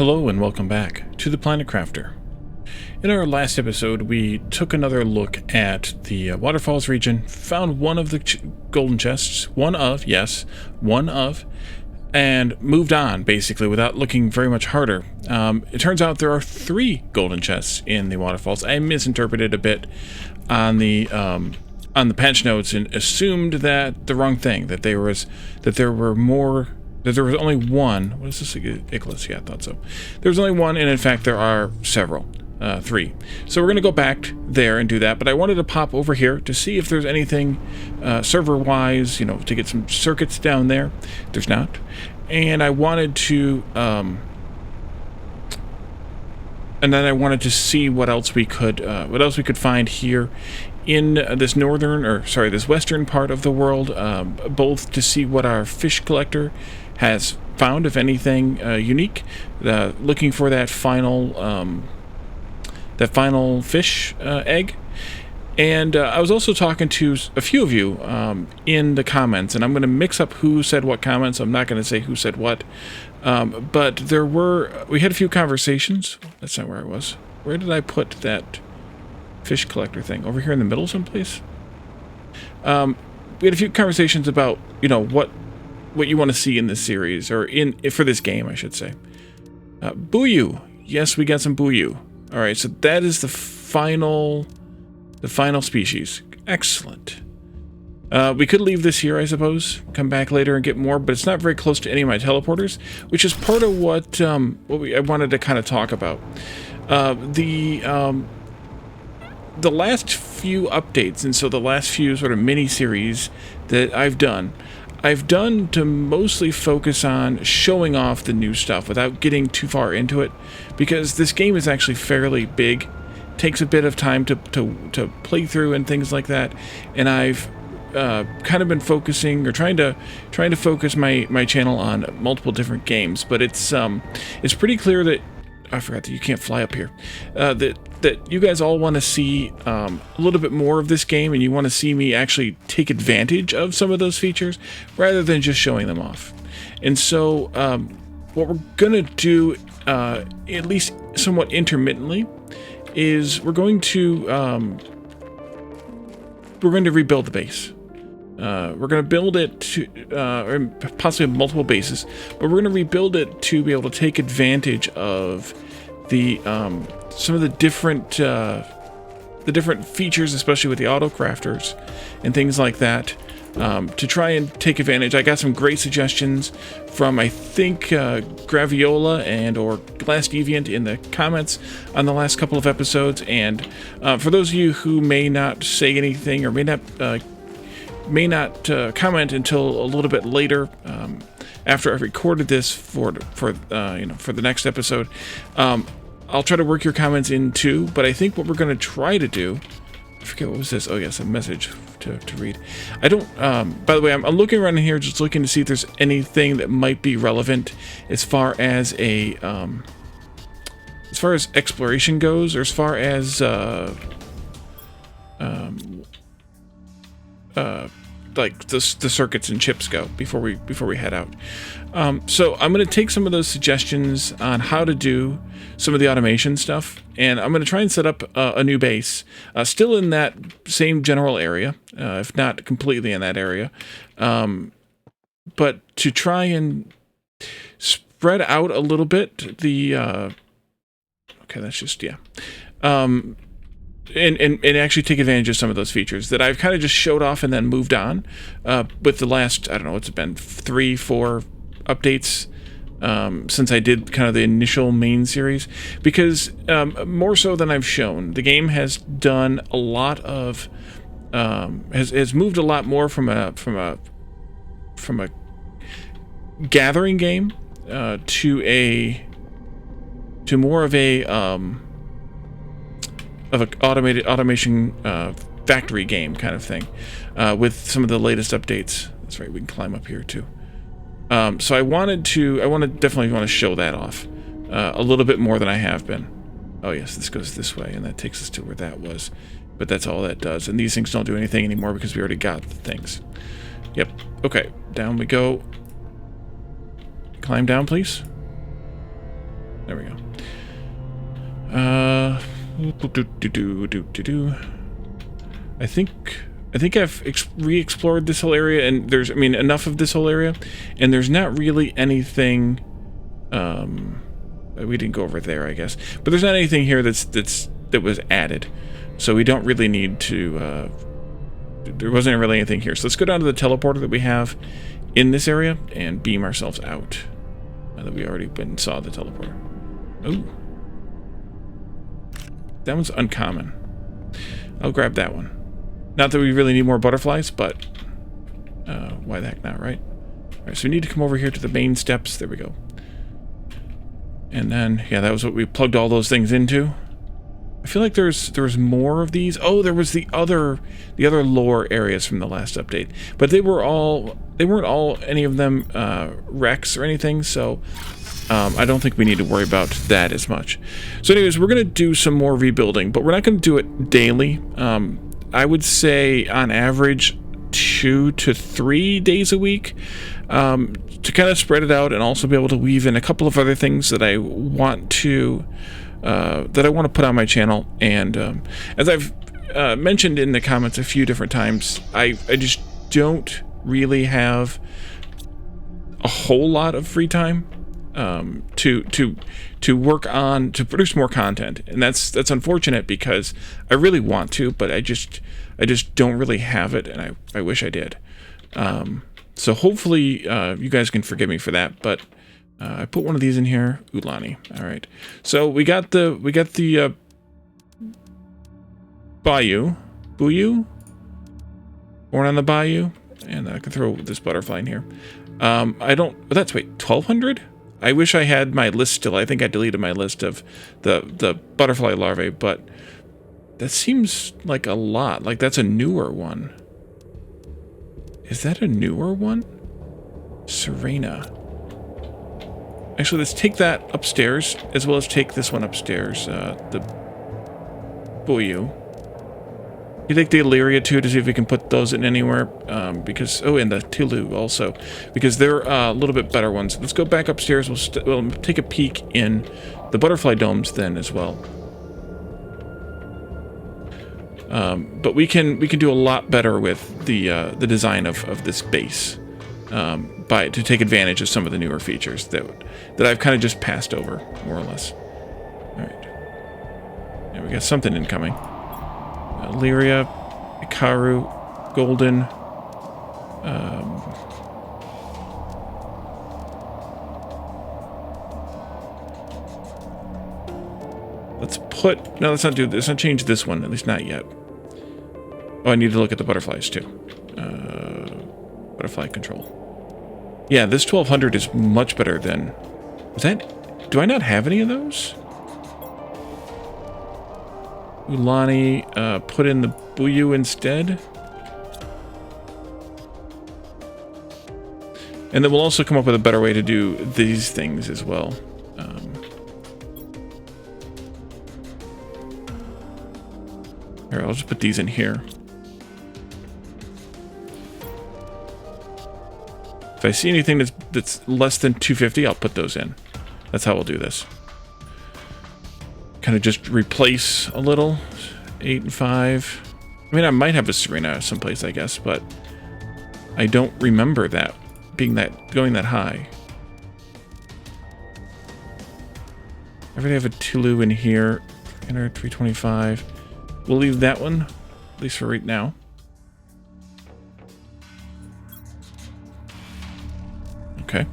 Hello and welcome back to the Planet Crafter. In our last episode, we took another look at the Waterfalls region, found one of the golden chests, one of, and moved on, basically, without looking very much harder. It turns out there are 3 golden chests in the Waterfalls. I misinterpreted a bit on the patch notes and assumed that the wrong thing, that there was only one. What is this? Iglis? Yeah, I thought so. There was only one, and in fact, there are several. 3. So we're going to go back there and do that, but I wanted to pop over here to see if there's anything server-wise, to get some circuits down there. There's not. And I wanted to... and then I wanted to see what else we could find here in this this western part of the world, both to see what our fish collector has found, if anything unique, looking for that final fish egg. And I was also talking to a few of you in the comments, and I'm going to mix up who said what comments. I'm not going to say who said what, but we had a few conversations. That's not where I was. Where did I put that fish collector thing? Over here in the middle someplace? We had a few conversations about, what you want to see in this series, or for this game, I should say. Buyu. Yes, we got some Buyu. All right, so that is the final species. Excellent. We could leave this here, I suppose. Come back later and get more, but it's not very close to any of my teleporters, which is part of what I wanted to kind of talk about. The last few updates, and so the last few sort of mini-series that I've done to mostly focus on showing off the new stuff without getting too far into it, because this game is actually fairly big. Takes a bit of time to play through and things like that, and I've kind of been focusing or trying to focus my channel on multiple different games. But it's pretty clear that I forgot that you can't fly up here. That you guys all want to see a little bit more of this game, and you want to see me actually take advantage of some of those features rather than just showing them off. And so what we're gonna do, at least somewhat intermittently, is we're going to rebuild the base. We're going to build it to, or possibly multiple bases, but we're going to rebuild it to be able to take advantage of the some of the different features, especially with the auto crafters and things like that, to try and take advantage. I got some great suggestions from, I think, Graviola and or Glass Deviant in the comments on the last couple of episodes. And for those of you who may not say anything or may not comment until a little bit later, after I've recorded this for the next episode, I'll try to work your comments in too. But I think what we're going to try to do, I forget what was this. Oh yes, a message to read. I don't. By the way, I'm looking around in here, just looking to see if there's anything that might be relevant as far as exploration goes, or as far as like the circuits and chips go before we head out. So I'm going to take some of those suggestions on how to do some of the automation stuff, and I'm going to try and set up a new base, still in that same general area, if not completely in that area, but to try and spread out a little bit the okay, that's just, yeah, and actually take advantage of some of those features that I've kind of just showed off and then moved on with the last, I don't know, it's been 3-4 updates since I did kind of the initial main series, because more so than I've shown, the game has done a lot of has moved a lot more from a gathering game to more of a automation factory game kind of thing, with some of the latest updates. That's right, we can climb up here too. So I definitely want to show that off a little bit more than I have been. Oh yes, this goes this way, and that takes us to where that was. But that's all that does, and these things don't do anything anymore because we already got the things. Yep. Okay, down we go. Climb down, please. There we go. I think I've re-explored this whole area, and there's, I mean, enough of this whole area, and there's not really anything. We didn't go over there, I guess, but there's not anything here that was added, so we don't really need to. There wasn't really anything here, so let's go down to the teleporter that we have in this area and beam ourselves out. Now that we already went and saw the teleporter. Ooh. That one's uncommon. I'll grab that one. Not that we really need more butterflies, but why the heck not, right? Alright, so we need to come over here to the main steps. There we go. And then, yeah, that was what we plugged all those things into. I feel like there was more of these. Oh, there was the other lore areas from the last update, but they weren't all any of them wrecks or anything, so I don't think we need to worry about that as much. So anyways, we're gonna do some more rebuilding, but we're not gonna do it daily. I would say on average 2 to 3 days a week, to kind of spread it out and also be able to weave in a couple of other things that I want to put on my channel. And as I've mentioned in the comments a few different times, I just don't really have a whole lot of free time to work on, to produce more content, and that's unfortunate because I really want to, but I just don't really have it, and I wish I did. So hopefully you guys can forgive me for that, but I put one of these in here. Ulani. All right. So we got the Bayou. Born on the Bayou. And I can throw this butterfly in here. That's, wait, 1,200? I wish I had my list still. I think I deleted my list of the butterfly larvae, but that seems like a lot. Like that's a newer one. Is that a newer one? Serena. Actually, let's take that upstairs, as well as take this one upstairs, the Boyu. You take the Illyria too, to see if we can put those in anywhere, because, oh, and the Tilu also, because they're a little bit better ones. Let's go back upstairs, we'll take a peek in the butterfly domes then as well. But we can do a lot better with the design of this base, to take advantage of some of the newer features that I've kind of just passed over, more or less. All right. Yeah, we got something incoming. Illyria, Ikaru, Golden. Let's not change this one, at least not yet. Oh, I need to look at the butterflies too. Butterfly control. Yeah, this 1,200 is much better than... Do I not have any of those? Ulani, put in the Buyu instead. And then we'll also come up with a better way to do these things as well. Here, I'll just put these in here. If I see anything that's less than 250, I'll put those in. That's how we'll do this. Kind of just replace a little. 8 and 5. I mean, I might have a Serena someplace, I guess, but I don't remember that going that high. I already have a Tulu in here. Enter 325. We'll leave that one, at least for right now. Okay.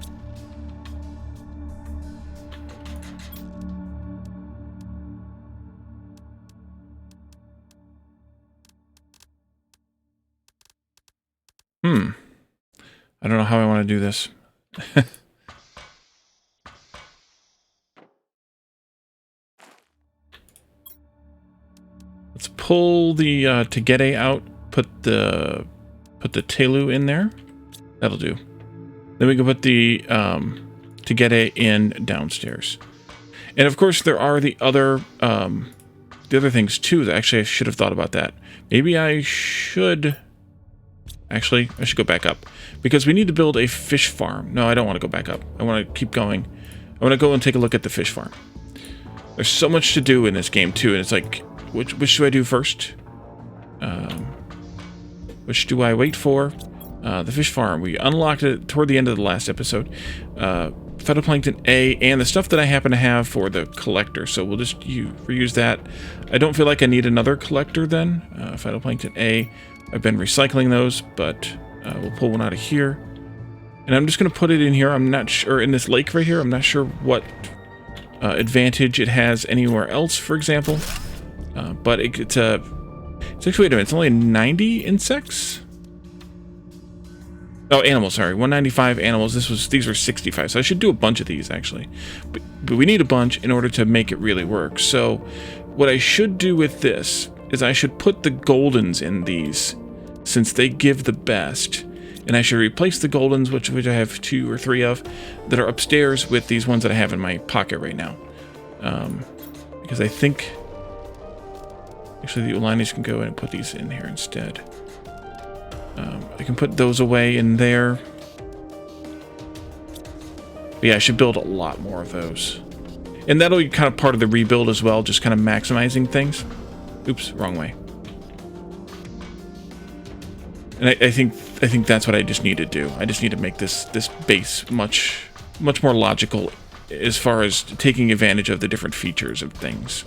I don't know how I want to do this. Let's pull the Tegede out, put the Telu in there. That'll do. Then we can put the Tegede in downstairs. And of course there are the other things too that actually I should have thought about that. Maybe I should... Actually, I should go back up, because we need to build a fish farm. No, I don't want to go back up. I want to keep going. I want to go and take a look at the fish farm. There's so much to do in this game too, and it's like, which should I do first? Which do I wait for? The fish farm. We unlocked it toward the end of the last episode. Phytoplankton A, and the stuff that I happen to have for the collector. So we'll just reuse that. I don't feel like I need another collector then. Phytoplankton A. I've been recycling those, but we'll pull one out of here. And I'm just going to put it in here. I'm not sure, in this lake right here, I'm not sure what advantage it has anywhere else, for example. But it's actually, wait a minute, it's only 90 insects? Oh, animals, sorry. 195 animals. These were 65, so I should do a bunch of these, actually. But we need a bunch in order to make it really work. So what I should do with this is I should put the goldens in these, since they give the best. And I should replace the goldens, which I have 2 or 3 of, that are upstairs, with these ones that I have in my pocket right now. Because I think... Actually, the Ulinis can go in and put these in here instead. I can put those away in there. But yeah, I should build a lot more of those. And that'll be kind of part of the rebuild as well, just kind of maximizing things. Oops, wrong way. And I think that's what I just need to do. I just need to make this base much more logical as far as taking advantage of the different features of things.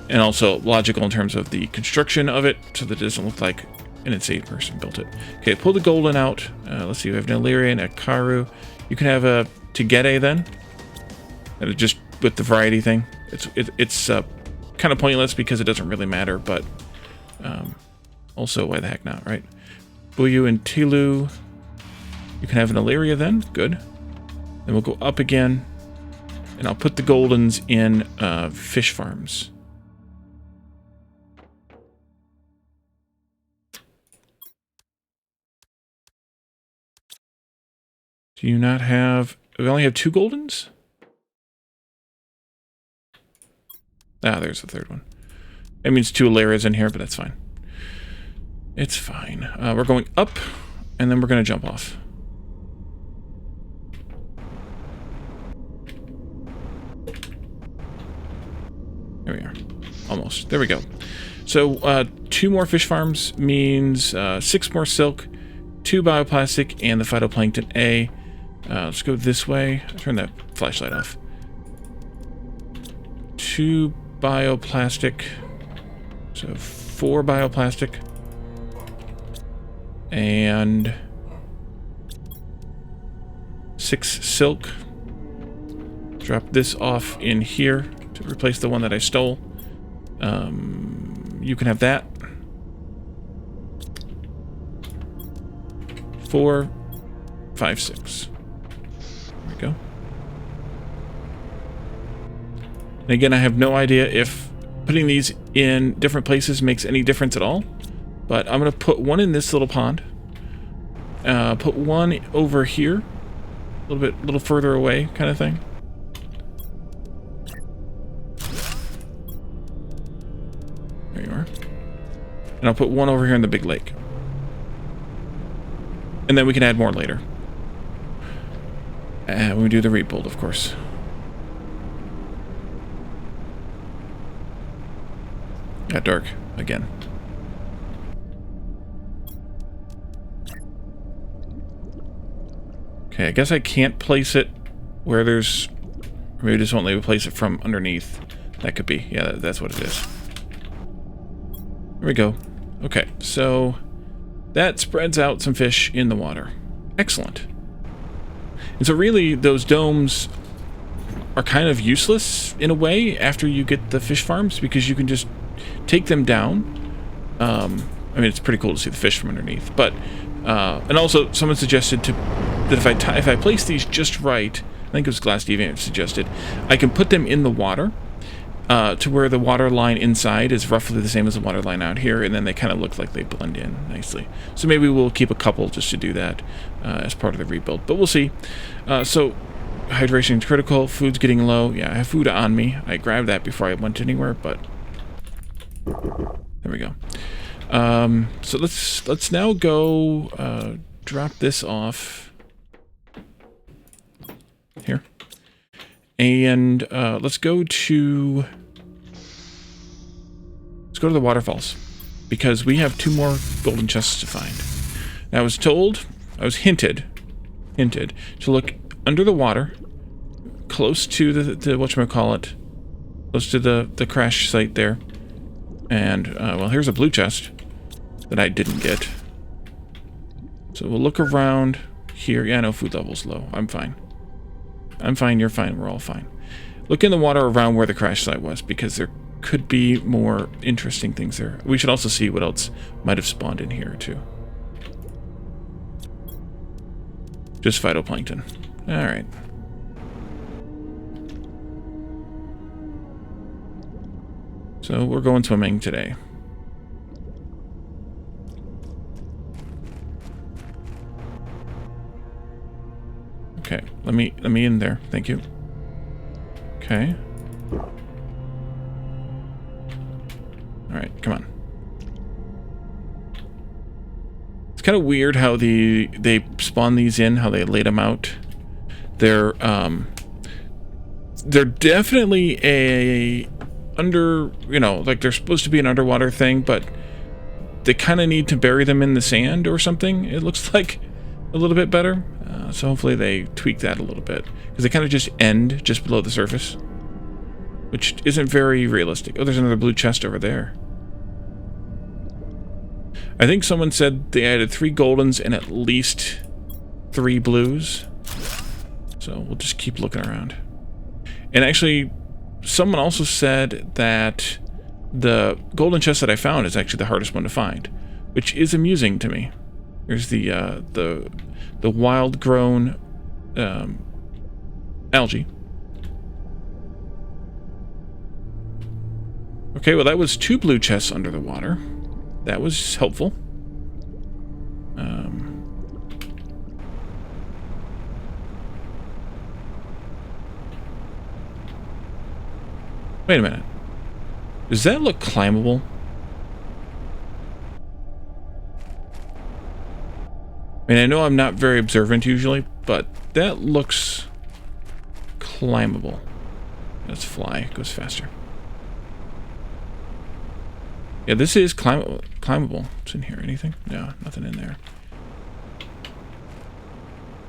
And also logical in terms of the construction of it, so that it doesn't look like an insane person built it. Okay, pull the golden out. Let's see, we have an Illyria and a Karu. You can have a Tegede then. And just with the variety thing. It's kind of pointless because it doesn't really matter, but also, why the heck not, right? Buyu and Tilu. You can have an Illyria then. Good. Then we'll go up again. And I'll put the goldens in fish farms. Do you not have... We only have 2 goldens? Ah, there's the third one. That means 2 Illyrias in here, but that's fine. It's fine. We're going up, and then we're going to jump off. There we are. Almost. There we go. So, 2 more fish farms means 6 more silk, 2 bioplastic, and the phytoplankton A. Let's go this way. Turn that flashlight off. 2 bioplastic. So 4 bioplastic. And 6 silk. Drop this off in here to replace the one that I stole. You can have that. 4, 5, 6. There we go. And again, I have no idea if putting these in different places makes any difference at all. But I'm going to put one in this little pond. Put one over here. A little further away kind of thing. There you are. And I'll put one over here in the big lake. And then we can add more later. When we do the rebuild, of course. Got dark again. Okay, I guess I can't place it where there's... Or maybe just won't let me place it from underneath. That could be. Yeah, that's what it is. There we go. Okay, so that spreads out some fish in the water. Excellent. And so really, those domes are kind of useless in a way after you get the fish farms, because you can just take them down. I mean, it's pretty cool to see the fish from underneath. But and also, someone suggested that if I place these just right, I think it was Glass Deviant suggested, I can put them in the water to where the water line inside is roughly the same as the water line out here, and then they kind of look like they blend in nicely. So maybe we'll keep a couple just to do that as part of the rebuild, but we'll see. So hydration is critical. Food's getting low. Yeah, I have food on me. I grabbed that before I went anywhere, but there we go. So let's now go drop this off here. And let's go to the waterfalls, because we have 2 more golden chests to find. Now, I was hinted to look under the water, close to the whatchamacallit, close to the crash site there. And, well, here's a blue chest that I didn't get. So we'll look around here. Yeah, no, food level's low. I'm fine. I'm fine, you're fine, we're all fine. Look in the water around where the crash site was, because there could be more interesting things there. We should also see what else might have spawned in here, too. Just phytoplankton. Alright. So we're going swimming today. Okay, let me in there. Thank you. Okay. Alright, come on. It's kind of weird how they spawn these in, how they laid them out. They're definitely a under, you know, like they're supposed to be an underwater thing, but they kind of need to bury them in the sand or something. It looks like a little bit better. So hopefully they tweak that a little bit, because they kind of just end just below the surface, which isn't very realistic. Oh, there's another blue chest over there. I think someone said they added 3 goldens and at least 3 blues. So we'll just keep looking around. And actually, someone also said that the golden chest that I found is actually the hardest one to find, which is amusing to me. There's the wild grown algae. Okay, well that was 2 blue chests under the water. That was helpful. Wait a minute. Does that look climbable? I mean, I know I'm not very observant usually, but that looks climbable. Let's fly. It goes faster. Yeah, this is climbable. What's in here? Anything? No, nothing in there.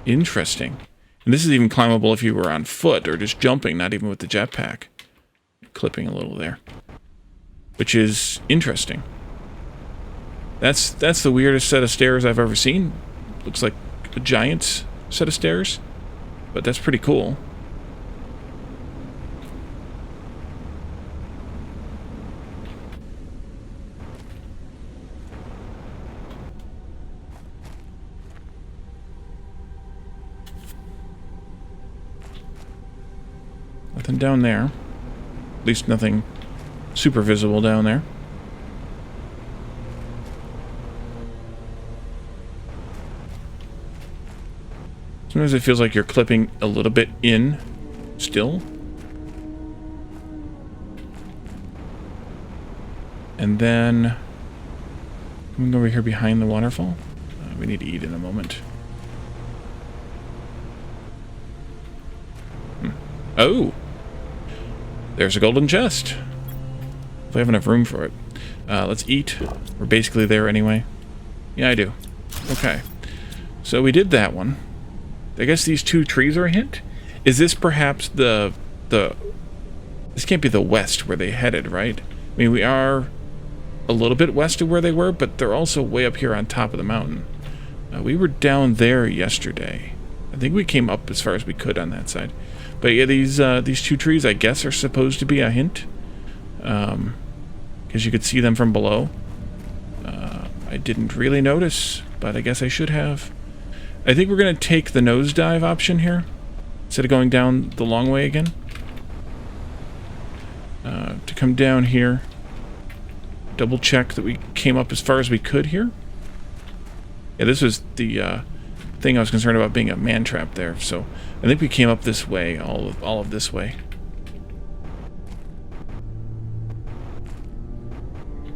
Interesting. And this is even climbable if you were on foot or just jumping, not even with the jetpack. Clipping a little there. Which is interesting. That's the weirdest set of stairs I've ever seen. Looks like a giant set of stairs, but that's pretty cool. Nothing down there. At least nothing super visible down there. Sometimes it feels like you're clipping a little bit in still. And then coming over here behind the waterfall. We need to eat in a moment. Oh! There's a golden chest. If I have enough room for it. Let's eat. We're basically there anyway. Yeah, I do. Okay. So we did that one. I guess these 2 trees are a hint? Is this perhaps this can't be the west where they headed, right? I mean, we are a little bit west of where they were, but they're also way up here on top of the mountain. We were down there yesterday. I think we came up as far as we could on that side. But yeah, these 2 trees, I guess, are supposed to be a hint. Because you could see them from below. I didn't really notice, but I guess I should have. I think we're going to take the nosedive option here, instead of going down the long way again. To come down here, double check that we came up as far as we could here. Yeah, this was the thing I was concerned about being a man trap there, so I think we came up this way, all of this way.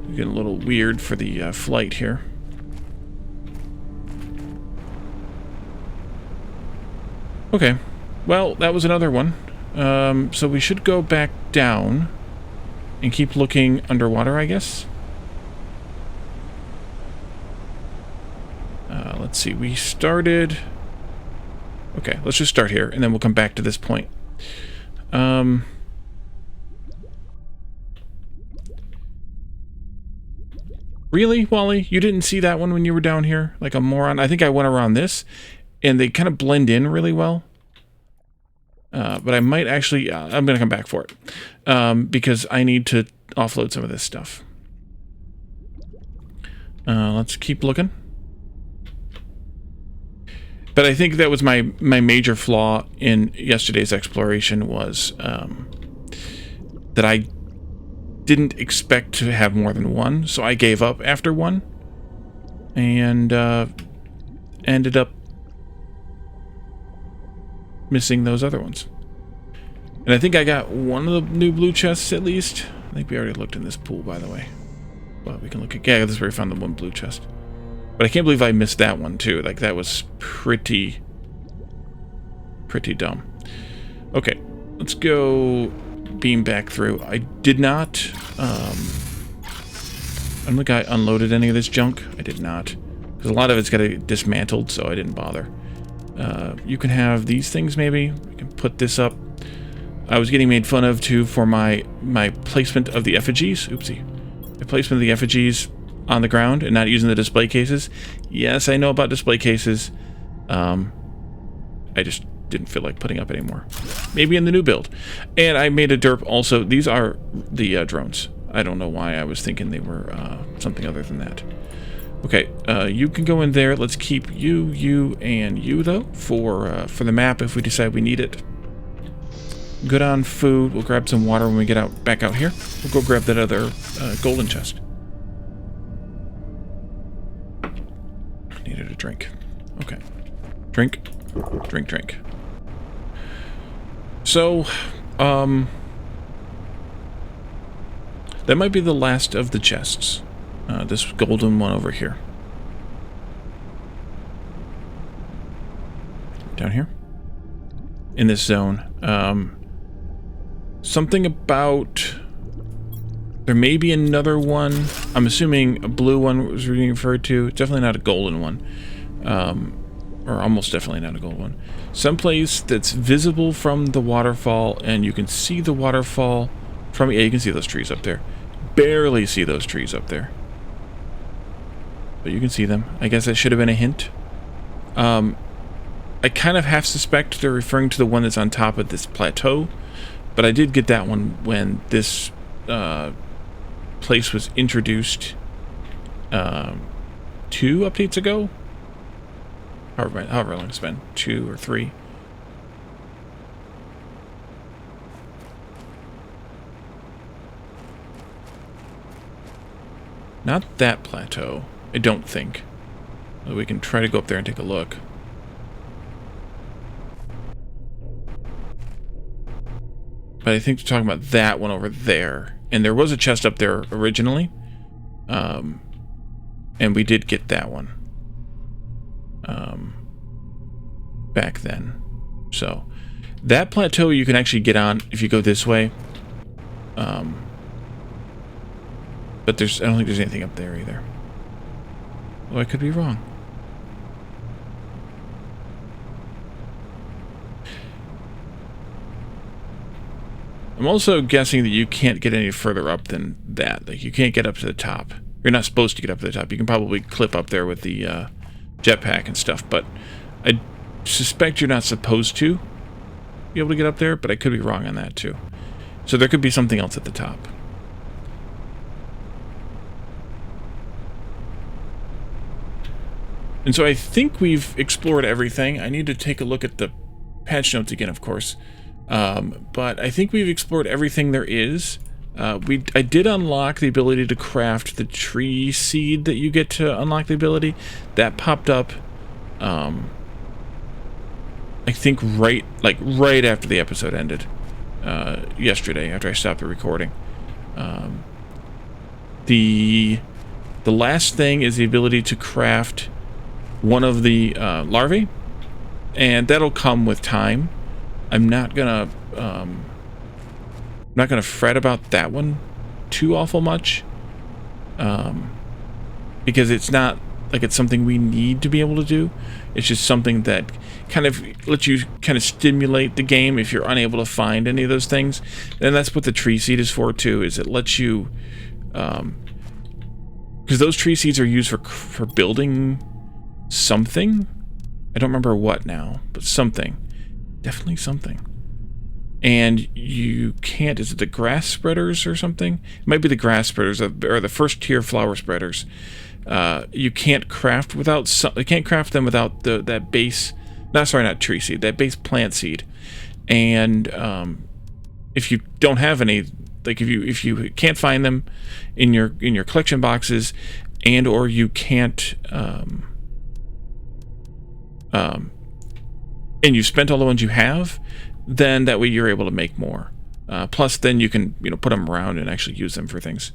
We're getting a little weird for the flight here. Okay, well, that was another one. So we should go back down and keep looking underwater, I guess. Let's see, we started... Okay, let's just start here, and then we'll come back to this point. Really, Wally? You didn't see that one when you were down here? Like a moron? I think I went around this, and they kind of blend in really well. But I might actually... I'm going to come back for it. Because I need to offload some of this stuff. Let's keep looking. But I think that was my major flaw in yesterday's exploration was that I didn't expect to have more than one, so I gave up after one and ended up missing those other ones. And I think I got one of the new blue chests at least. I think we already looked in this pool, by the way. But we can look at... Yeah, this is where we found the one blue chest. But I can't believe I missed that one, too. Like, that was pretty dumb. Okay, let's go beam back through. I did not, I don't think I unloaded any of this junk. I did not. Because a lot of it's got to get dismantled, so I didn't bother. You can have these things, maybe. We can put this up. I was getting made fun of, too, for my placement of the effigies. Oopsie. The placement of the effigies on the ground and not using the display cases. Yes, I know about display cases. I just didn't feel like putting up anymore. Maybe in the new build. And I made a derp also. These are the drones. I don't know why I was thinking they were something other than that. Okay, you can go in there. Let's keep you, and you, though, for the map if we decide we need it. Good on food. We'll grab some water when we get back out here. We'll go grab that other golden chest. Needed a drink. Okay. Drink. Drink. So, that might be the last of the chests. This golden one over here. Down here. In this zone. Something about... There may be another one. I'm assuming a blue one was being referred to. It's definitely not a golden one. Or almost definitely not a gold one. Someplace that's visible from the waterfall, and you can see the waterfall from... Yeah, you can see those trees up there. Barely see those trees up there. But you can see them. I guess that should have been a hint. I kind of half suspect they're referring to the one that's on top of this plateau. But I did get that one when this... place was introduced 2 updates ago. However long it's been, 2 or 3. Not that plateau, I don't think. Although we can try to go up there and take a look. But I think they're talking about that one over there. And there was a chest up there originally. And we did get that one. Back then. So, that plateau you can actually get on if you go this way. But I don't think there's anything up there either. Well, I could be wrong. I'm also guessing that you can't get any further up than that. Like, you can't get up to the top. You're not supposed to get up to the top. You can probably clip up there with the jetpack and stuff, but I suspect you're not supposed to be able to get up there, but I could be wrong on that too. So there could be something else at the top. And so I think we've explored everything. I need to take a look at the patch notes again, of course. But I think we've explored everything there is. I did unlock the ability to craft the tree seed that you get to unlock the ability. That popped up, I think right after the episode ended, yesterday, after I stopped the recording. The last thing is the ability to craft one of the larvae, and that'll come with time. I'm not gonna I'm not going to fret about that one too awful much, because it's not like it's something we need to be able to do. It's just something that kind of lets you kind of stimulate the game if you're unable to find any of those things. And that's what the tree seed is for too, is it lets you, because those tree seeds are used for building something. I don't remember what now, but something. Definitely something. And you can't, is it the grass spreaders or something? It might be the grass spreaders, or the first tier flower spreaders. You can't craft without you can't craft them without that base, not tree seed, that base plant seed. And if you don't have any, like if you can't find them in your collection boxes, and or you can't and you've spent all the ones you have, then that way you're able to make more. Plus, then you can put them around and actually use them for things.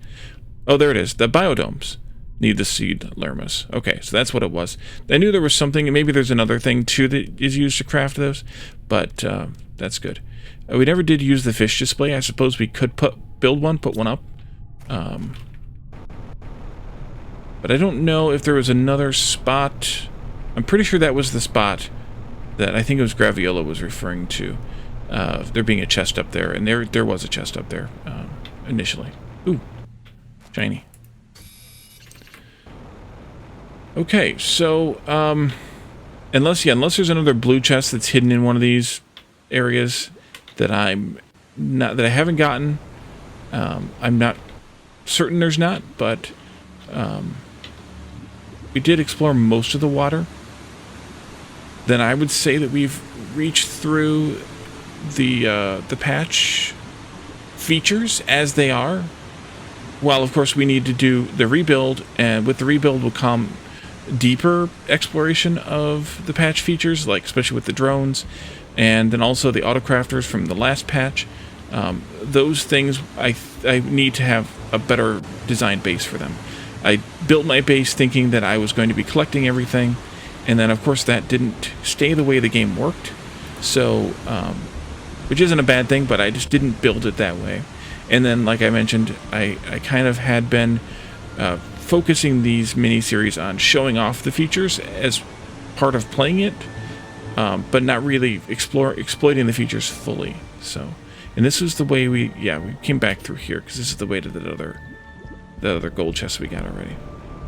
Oh, there it is. The biodomes need the seed lermas. Okay, so that's what it was. I knew there was something, and maybe there's another thing too that is used to craft those, but that's good. We never did use the fish display. I suppose we could put one up. But I don't know if there was another spot. I'm pretty sure that was the spot that I think it was Graviola was referring to. There being a chest up there, and there was a chest up there initially. Ooh, shiny. Okay, so unless there's another blue chest that's hidden in one of these areas that I haven't gotten, I'm not certain there's not, but we did explore most of the water. Then I would say that we've reached through the patch features as they are. While of course we need to do the rebuild, and with the rebuild will come deeper exploration of the patch features, like especially with the drones, and then also the autocrafters from the last patch. Those things I need to have a better design base for them. I built my base thinking that I was going to be collecting everything, and then of course that didn't stay the way the game worked, so which isn't a bad thing, but I just didn't build it that way. And then, like I mentioned, I kind of had been focusing these mini-series on showing off the features as part of playing it, but not really exploiting the features fully. So, and this was the way we came back through here, because this is the way to the other gold chest we got already.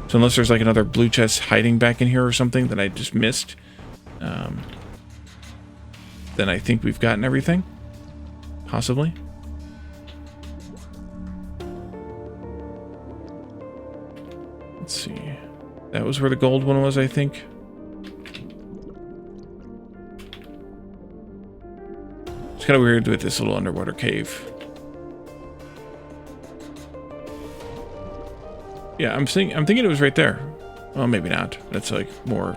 So unless there's like another blue chest hiding back in here or something that I just missed, then I think we've gotten everything, possibly. Let's see. That was where the gold one was, I think. It's kind of weird with this little underwater cave. Yeah, I'm thinking it was right there. Well, maybe not. That's like more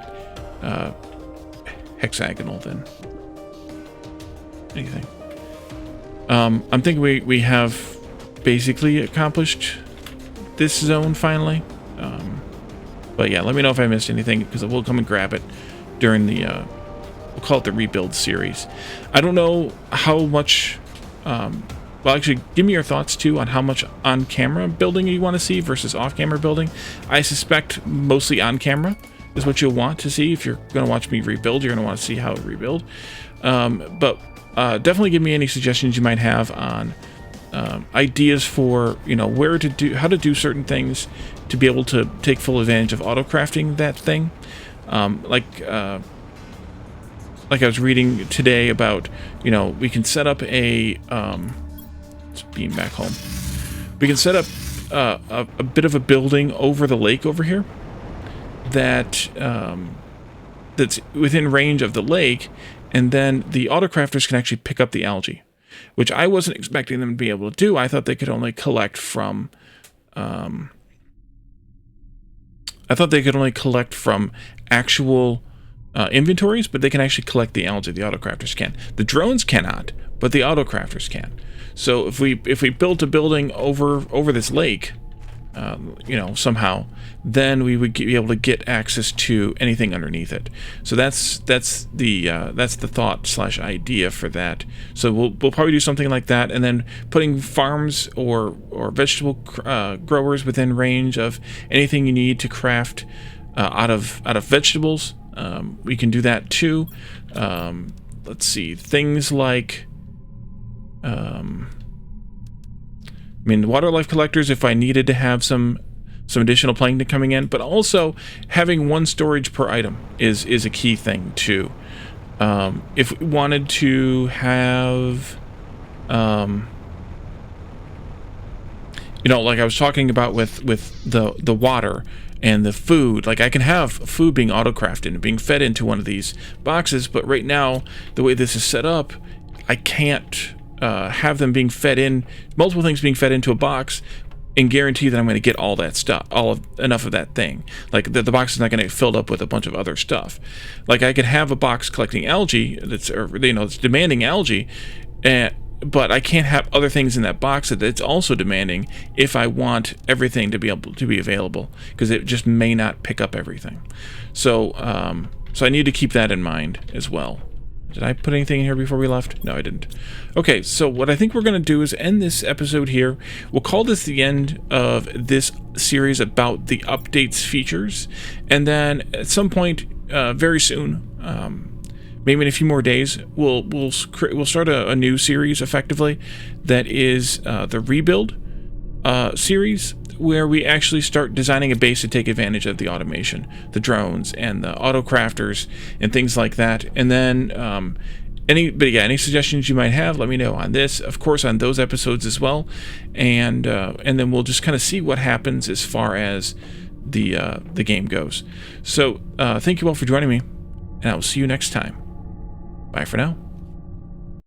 hexagonal than anything. I'm thinking we have basically accomplished this zone finally. But yeah, let me know if I missed anything, because we'll come and grab it during the, we'll call it the rebuild series. I don't know how much, well, actually, give me your thoughts too on how much on-camera building you want to see versus off-camera building. I suspect mostly on-camera is what you'll want to see. If you're going to watch me rebuild, you're going to want to see how I rebuild. But definitely give me any suggestions you might have on ideas for, where to do, how to do certain things to be able to take full advantage of auto-crafting that thing. Like I was reading today about, we can set up a, let's beam back home. We can set up a bit of a building over the lake over here that that's within range of the lake, and then the autocrafters can actually pick up the algae, which I wasn't expecting them to be able to do. I thought they could only collect from actual inventories, but they can actually collect the algae. The autocrafters can. The drones cannot, but the autocrafters can. So if we built a building over this lake, somehow, then we would be able to get access to anything underneath it. So that's the thought / idea for that. So we'll probably do something like that, and then putting farms or vegetable growers within range of anything you need to craft out of vegetables. We can do that too. Let's see, things like water life collectors if I needed to have some additional plankton coming in, but also having one storage per item is a key thing too. If we wanted to have, like I was talking about with the water and the food, like I can have food being auto-crafted and being fed into one of these boxes, but right now, the way this is set up, I can't have them being fed in, multiple things being fed into a box, and guarantee that I'm going to get all that stuff, enough of that thing. Like the box is not going to get filled up with a bunch of other stuff. Like I could have a box collecting algae that's demanding algae, but I can't have other things in that box that it's also demanding if I want everything to be able to be available, because it just may not pick up everything. So I need to keep that in mind as well. Did I put anything in here before we left? No, I didn't. Okay, so what I think we're going to do is end this episode here. We'll call this the end of this series about the updates features. And then at some point, very soon, maybe in a few more days, we'll start a new series effectively that is the rebuild series, where we actually start designing a base to take advantage of the automation, the drones and the auto crafters and things like that. And then any suggestions you might have, let me know on this, of course, on those episodes as well. And then we'll just kind of see what happens as far as the game goes. So thank you all for joining me, and I will see you next time. Bye for now.